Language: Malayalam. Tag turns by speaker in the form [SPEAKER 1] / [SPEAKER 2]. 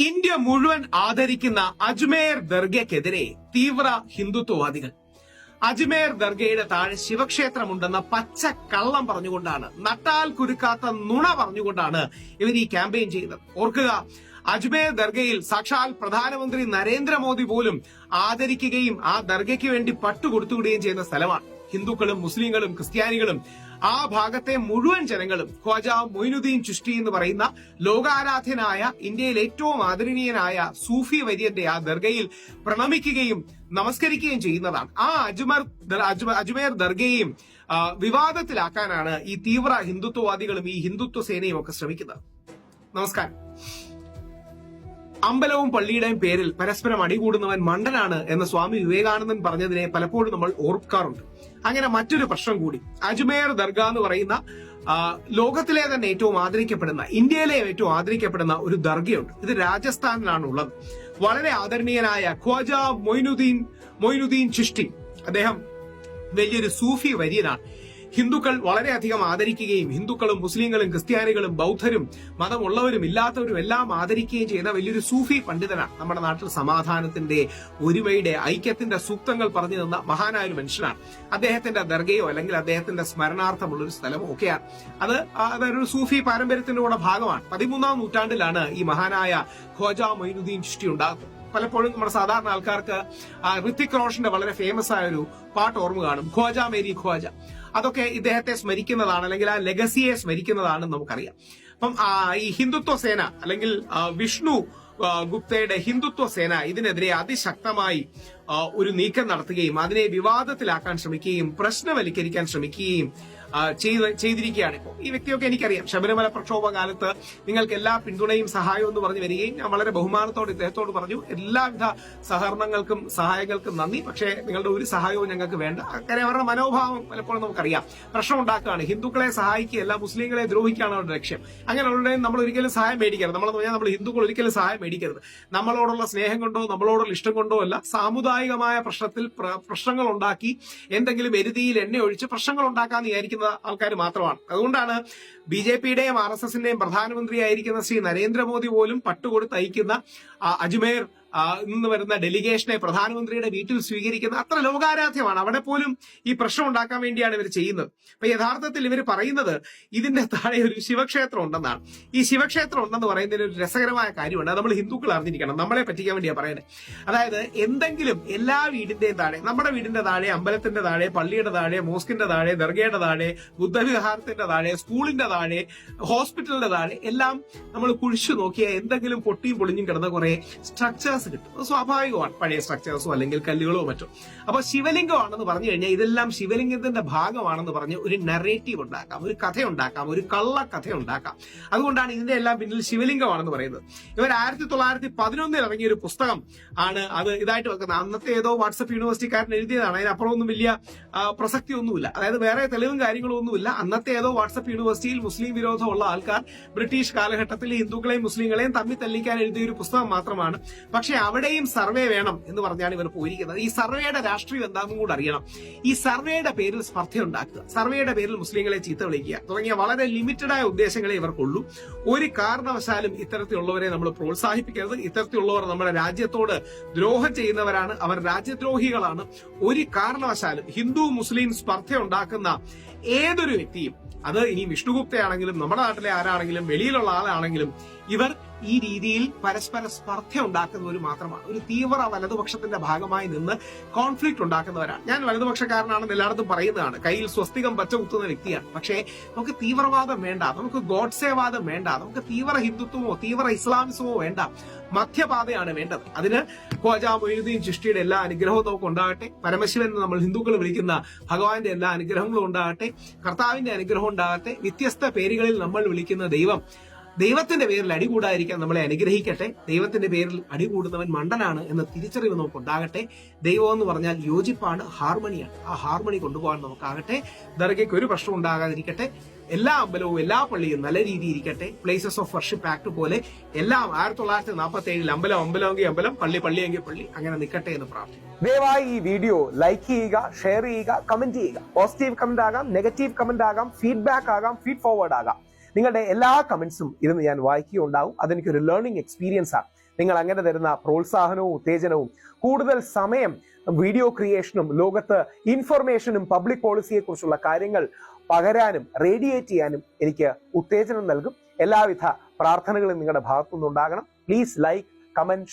[SPEAKER 1] ഇന്ത്യ മുഴുവൻ ആദരിക്കുന്ന അജ്മേർ ദർഗയ്ക്കെതിരെ തീവ്ര ഹിന്ദുത്വവാദികൾ. അജ്മേർ ദർഗയുടെ താഴെ ശിവക്ഷേത്രമുണ്ടെന്ന പച്ച കള്ളം പറഞ്ഞുകൊണ്ടാണ്, നട്ടാൽ കുരുക്കാത്ത നുണ പറഞ്ഞുകൊണ്ടാണ് ഇവർ ഈ ക്യാമ്പയിൻ ചെയ്യുന്നത്. ഓർക്കുക, അജ്മേർ ദർഗയിൽ സാക്ഷാൽ പ്രധാനമന്ത്രി നരേന്ദ്രമോദി പോലും ആദരിക്കുകയും ആ ദർഗയ്ക്ക് വേണ്ടി പട്ടുകൊടുത്തുവിടുകയും ചെയ്യുന്ന സ്ഥലമാണ്. ഹിന്ദുക്കളും മുസ്ലിങ്ങളും ക്രിസ്ത്യാനികളും ആ ഭാഗത്തെ മുഴുവൻ ജനങ്ങളും ഖ്വാജ മൊയ്നുദ്ദീൻ ചിശ്തി എന്ന് പറയുന്ന ലോകാരാധ്യനായ ഇന്ത്യയിൽ ഏറ്റവും ആദരണീയനായ സൂഫി വര്യന്റെ ആ ദർഗയിൽ പ്രണമിക്കുകയും നമസ്കരിക്കുകയും ചെയ്യുന്നതാണ്. ആ അജ്മേർ ദർഗയെയും വിവാദത്തിലാക്കാനാണ് ഈ തീവ്ര ഹിന്ദുത്വവാദികളും ഈ ഹിന്ദുത്വ സേനയും ഒക്കെ ശ്രമിക്കുന്നത്. നമസ്കാരം. അമ്പലവും പള്ളിയുടെയും പേരിൽ പരസ്പരം അടികൂടുന്നവൻ മണ്ടനാണ് എന്ന് സ്വാമി വിവേകാനന്ദൻ പറഞ്ഞതിനെ പലപ്പോഴും നമ്മൾ ഓർക്കാറുണ്ട്. അങ്ങനെ മറ്റൊരു പ്രശ്നം കൂടി, അജ്മേർ ദർഗ എന്ന് പറയുന്ന ലോകത്തിലെ തന്നെ ഏറ്റവും ആദരിക്കപ്പെടുന്ന, ഇന്ത്യയിലെ ഏറ്റവും ആദരിക്കപ്പെടുന്ന ഒരു ദർഗയുണ്ട്. ഇത് രാജസ്ഥാനിലാണ് ഉള്ളത്. വളരെ ആദരണീയനായ ഖ്വാജ മൊയ്നുദ്ദീൻ ചിശ്തി, അദ്ദേഹം വലിയൊരു സൂഫി വര്യനാണ്. ഹിന്ദുക്കൾ വളരെയധികം ആദരിക്കുകയും ഹിന്ദുക്കളും മുസ്ലിങ്ങളും ക്രിസ്ത്യാനികളും ബൗദ്ധരും മതമുള്ളവരും ഇല്ലാത്തവരും എല്ലാം ആദരിക്കുകയും ചെയ്യുന്ന വലിയൊരു സൂഫി പണ്ഡിതനാണ്. നമ്മുടെ നാട്ടിൽ സമാധാനത്തിന്റെ, ഒരുമയുടെ, ഐക്യത്തിന്റെ സൂക്തങ്ങൾ പറഞ്ഞു തന്ന മഹാനായ ഒരു മനുഷ്യനാണ്. അദ്ദേഹത്തിന്റെ ദർഗയോ അല്ലെങ്കിൽ അദ്ദേഹത്തിന്റെ സ്മരണാർത്ഥമുള്ള ഒരു സ്ഥലമോ ഒക്കെയാണ്. അതൊരു സൂഫി പാരമ്പര്യത്തിന്റെ കൂടെ ഭാഗമാണ്. 13ാം നൂറ്റാണ്ടിലാണ് ഈ മഹാനായ ഖ്വാജ മൊയ്നുദ്ദീൻ ചിശ്തി ഉണ്ടാകുന്നത്. പലപ്പോഴും നമ്മുടെ സാധാരണ ആൾക്കാർക്ക് ഋത്തിക് റോഷന്റെ വളരെ ഫേമസ് ആയ ഒരു പാട്ട് ഓർമ്മ കാണും, ഖ്വാജ മേരി ഖ്വാജ. അതൊക്കെ ഇദ്ദേഹത്തെ സ്മരിക്കുന്നതാണ്, അല്ലെങ്കിൽ ആ ലെഗസിയെ സ്മരിക്കുന്നതാണെന്ന് നമുക്കറിയാം. അപ്പം ഈ ഹിന്ദുത്വ സേന അല്ലെങ്കിൽ വിഷ്ണു ഗുപ്തയുടെ ഹിന്ദുത്വ സേന ഇതിനെതിരെ അതിശക്തമായി ഒരു നീക്കം നടത്തുകയും അതിനെ വിവാദത്തിലാക്കാൻ ശ്രമിക്കുകയും പ്രശ്നവൽക്കരിക്കാൻ ശ്രമിക്കുകയും ചെയ്തിരിക്കുകയാണ്. ഇപ്പോൾ ഈ വ്യക്തിയൊക്കെ എനിക്കറിയാം. ശബരിമല പ്രക്ഷോഭ കാലത്ത് നിങ്ങൾക്ക് എല്ലാ പിന്തുണയും സഹായവും എന്ന് പറഞ്ഞു വരികയും ഞാൻ വളരെ ബഹുമാനത്തോടെ ഇദ്ദേഹത്തോട് പറഞ്ഞു, എല്ലാവിധ സഹകരണങ്ങൾക്കും സഹായങ്ങൾക്കും നന്ദി, പക്ഷേ നിങ്ങളുടെ ഒരു സഹായവും ഞങ്ങൾക്ക് വേണ്ട. കാര്യം അവരുടെ മനോഭാവം പലപ്പോഴും നമുക്കറിയാം. പ്രശ്നം ഉണ്ടാക്കുകയാണ്, ഹിന്ദുക്കളെ സഹായിക്കുകയല്ല മുസ്ലിങ്ങളെ ദ്രോഹിക്കുകയാണ് അവരുടെ ലക്ഷ്യം. അങ്ങനെയുള്ള നമ്മൾ ഒരിക്കലും സഹായം മേടിക്കരുത്. നമ്മൾ ഹിന്ദുക്കൾ ഒരിക്കലും സഹായം മേടിക്കരുത്. നമ്മളോടുള്ള സ്നേഹം കൊണ്ടോ നമ്മളോടുള്ള ഇഷ്ടം കൊണ്ടോ അല്ല, സാമുദായികമായ പ്രശ്നത്തിൽ പ്രശ്നങ്ങൾ ഉണ്ടാക്കി എന്തെങ്കിലും എരുതിയിൽ എണ്ണ ഒഴിച്ച് പ്രശ്നങ്ങൾ ഉണ്ടാക്കാന്ന് വിചാരിക്കുന്ന ആൾക്കാർ മാത്രമാണ്. അതുകൊണ്ടാണ് ബിജെപിയുടെയും RSSന്റെയും പ്രധാനമന്ത്രിയായിരിക്കുന്ന ശ്രീ നരേന്ദ്രമോദി പോലും പട്ടുകൊടുത്ത് അയക്കുന്ന അജ്മേർ നിന്ന് വരുന്ന ഡെലിഗേഷനെ പ്രധാനമന്ത്രിയുടെ വീട്ടിൽ സ്വീകരിക്കുന്ന അത്ര ലോകാരാധ്യമാണ്. അവിടെ പോലും ഈ പ്രശ്നം ഉണ്ടാക്കാൻ വേണ്ടിയാണ് ഇവർ ചെയ്യുന്നത്. അപ്പൊ യഥാർത്ഥത്തിൽ ഇവർ പറയുന്നത് ഇതിന്റെ താഴെ ഒരു ശിവക്ഷേത്രം ഉണ്ടെന്നാണ്. ഈ ശിവക്ഷേത്രം ഉണ്ടെന്ന് പറയുന്നതിൽ ഒരു രസകരമായ കാര്യമുണ്ട്. നമ്മൾ ഹിന്ദുക്കൾ അറിഞ്ഞിരിക്കണം. നമ്മളെ പറ്റിക്കാൻ വേണ്ടിയാണ് പറയുന്നത്. അതായത് എന്തെങ്കിലും എല്ലാ വീടിന്റെയും താഴെ, നമ്മുടെ വീടിന്റെ താഴെ, അമ്പലത്തിന്റെ താഴെ, പള്ളിയുടെ താഴെ, മോസ്കിന്റെ താഴെ, ദർഗയുടെ താഴെ, ബുദ്ധവിഹാരത്തിന്റെ താഴെ, സ്കൂളിന്റെ താഴെ, ഹോസ്പിറ്റലിന്റെ താഴെ എല്ലാം നമ്മൾ കുഴിച്ചു നോക്കിയാൽ എന്തെങ്കിലും പൊട്ടിയും പൊളിഞ്ഞും കിടന്ന കുറെ സ്ട്രക്ചേഴ്സ് കിട്ടും. സ്വാഭാവികമാണ്, പഴയ സ്ട്രക്ചേഴ്സോ അല്ലെങ്കിൽ കല്ലുകളോ മറ്റോ. അപ്പൊ ശിവലിംഗമാണെന്ന് പറഞ്ഞു കഴിഞ്ഞാൽ ഇതെല്ലാം ശിവലിംഗത്തിന്റെ ഭാഗമാണെന്ന് പറഞ്ഞ് ഒരു നറേറ്റീവ് ഉണ്ടാക്കാം, ഒരു കഥ ഉണ്ടാക്കാം, ഒരു കള്ളക്കഥ ഉണ്ടാക്കാം. അതുകൊണ്ടാണ് ഇതിന്റെ എല്ലാം പിന്നിൽ ശിവലിംഗമാണെന്ന് പറയുന്നത്. ഇവർ 1911 ഇറങ്ങിയ ഒരു പുസ്തകം ആണ് അത് ഇതായിട്ട് വെക്കുന്നത്. അന്നത്തെ ഏതോ വാട്സപ്പ് യൂണിവേഴ്സിറ്റിക്കാരൻ എഴുതിയതാണ്. അതിനപ്പുറം ഒന്നും വലിയ പ്രസക്തി ഒന്നുമില്ല. അതായത് വേറെ തെളിവും കാര്യങ്ങളും ഒന്നുമില്ല. അന്നത്തെ ഏതോ വാട്സപ്പ് യൂണിവേഴ്സിറ്റിയിൽ മുസ്ലിം വിരോധമുള്ള ആൾക്കാർ ബ്രിട്ടീഷ് കാലഘട്ടത്തിൽ ഹിന്ദുക്കളെയും മുസ്ലിങ്ങളെയും തമ്മിൽ തല്ലിക്കാൻ എഴുതിയ ഒരു പുസ്തകം മാത്രമാണ്. പക്ഷെ അവിടെയും സർവേ വേണം എന്ന് പറഞ്ഞാണ് ഇവർ പോയിരിക്കുന്നത്. ഈ സർവേയുടെ രാഷ്ട്രീയം എന്താണെന്നും കൂടെ അറിയണം. ഈ സർവേയുടെ പേരിൽ സ്പർദ്ധ ഉണ്ടാക്കുക, സർവേയുടെ പേരിൽ മുസ്ലിങ്ങളെ ചീത്ത വിളിക്കുക തുടങ്ങിയ വളരെ ലിമിറ്റഡായ ഉദ്ദേശങ്ങളെ ഇവർക്കുള്ളൂ. ഒരു കാരണവശാലും ഇത്തരത്തിലുള്ളവരെ നമ്മൾ പ്രോത്സാഹിപ്പിക്കരുത്. ഇത്തരത്തിലുള്ളവർ നമ്മുടെ രാജ്യത്തോട് ദ്രോഹം ചെയ്യുന്നവരാണ്, അവർ രാജ്യദ്രോഹികളാണ്. ഒരു കാരണവശാലും ഹിന്ദു മുസ്ലിം സ്പർദ്ധ ഉണ്ടാക്കുന്ന ഏതൊരു വ്യക്തിയും, അത് ഇനി വിഷ്ണുഗുപ്തയാണെങ്കിലും നമ്മുടെ നാട്ടിലെ ആരാണെങ്കിലും വെളിയിലുള്ള ആളാണെങ്കിലും, ഇവർ ഈ രീതിയിൽ പരസ്പര സ്പർദ്ധ ഉണ്ടാക്കുന്നവർ മാത്രമാണ്. ഒരു തീവ്ര വലതുപക്ഷത്തിന്റെ ഭാഗമായി നിന്ന് കോൺഫ്ലിക്ട് ഉണ്ടാക്കുന്നവരാണ്. ഞാൻ വലതുപക്ഷക്കാരനാണെന്ന് എല്ലായിടത്തും പറയുന്നതാണ്. കയ്യിൽ സ്വസ്തികം പച്ച കുത്തുന്ന വ്യക്തിയാണ്. പക്ഷേ നമുക്ക് തീവ്രവാദം വേണ്ട, നമുക്ക് ഗോഡ്സേവാദം വേണ്ട, നമുക്ക് തീവ്ര ഹിന്ദുത്വമോ തീവ്ര ഇസ്ലാമിസമോ വേണ്ട. മധ്യപാതയാണ് വേണ്ടത്. അതിന് ഖ്വാജ മൊയ്നുദ്ദീൻ ചിശ്തിയുടെ എല്ലാ അനുഗ്രഹവും നമുക്ക് ഉണ്ടാകട്ടെ. പരമശിവൻ എന്ന് നമ്മൾ ഹിന്ദുക്കൾ വിളിക്കുന്ന ഭഗവാന്റെ എല്ലാ അനുഗ്രഹങ്ങളും ഉണ്ടാകട്ടെ. കർത്താവിന്റെ അനുഗ്രഹം ഉണ്ടാകട്ടെ. വ്യത്യസ്ത പേരുകളിൽ നമ്മൾ വിളിക്കുന്ന ദൈവത്തിന്റെ പേരിൽ അടികൂടാതിരിക്കാൻ നമ്മളെ അനുഗ്രഹിക്കട്ടെ. ദൈവത്തിന്റെ പേരിൽ അടികൂടുന്നവൻ മണ്ടനാണ് എന്ന തിരിച്ചറിവ് നമുക്കുണ്ടാകട്ടെ. ദൈവം എന്ന് പറഞ്ഞാൽ യോജിപ്പാണ്, ഹാർമണിയാണ്. ആ ഹാർമണി കൊണ്ടുപോകാൻ നമുക്കാകട്ടെ. ദർഗയ്ക്ക് ഒരു പ്രശ്നം ഉണ്ടാകാതിരിക്കട്ടെ. എല്ലാ അമ്പലവും എല്ലാ പള്ളിയും നല്ല രീതിയിൽ ഇരിക്കട്ടെ. പ്ലേസസ് ഓഫ് വർഷിപ്പ് ആക്ട് പോലെ എല്ലാം 1947 അമ്പലമെങ്കിൽ അമ്പലം, പള്ളിയെങ്കിൽ പള്ളി, അങ്ങനെ നിൽക്കട്ടെ എന്ന് പ്രാർത്ഥിക്കുന്നു.
[SPEAKER 2] ദയവായി ഈ വീഡിയോ ലൈക്ക് ചെയ്യുക, ഷെയർ ചെയ്യുക, കമന്റ് ചെയ്യുക. പോസിറ്റീവ് കമന്റ് ആകാം, നെഗറ്റീവ് കമന്റ് ആകാം, ഫീഡ്ബാക്ക് ആകാം, ഫീഡ് ഫോർവേഡ് ആകാം. നിങ്ങളുടെ എല്ലാ കമന്റ്സും ഇരുന്ന് ഞാൻ വായിക്കുകയുണ്ടാവും. അതെനിക്കൊരു ലേണിംഗ് എക്സ്പീരിയൻസ് ആണ്. നിങ്ങൾ അങ്ങനെ തരുന്ന പ്രോത്സാഹനവും ഉത്തേജനവും കൂടുതൽ സമയം വീഡിയോ ക്രിയേഷനും ലോകത്ത് ഇൻഫർമേഷനും പബ്ലിക് പോളിസിയെ കുറിച്ചുള്ള കാര്യങ്ങൾ പകരാനും റേഡിയേറ്റ് ചെയ്യാനും എനിക്ക് ഉത്തേജനം നൽകും. എല്ലാവിധ പ്രാർത്ഥനകളും നിങ്ങളുടെ ഭാഗത്തുനിന്നുണ്ടാകണം. Please like, comment,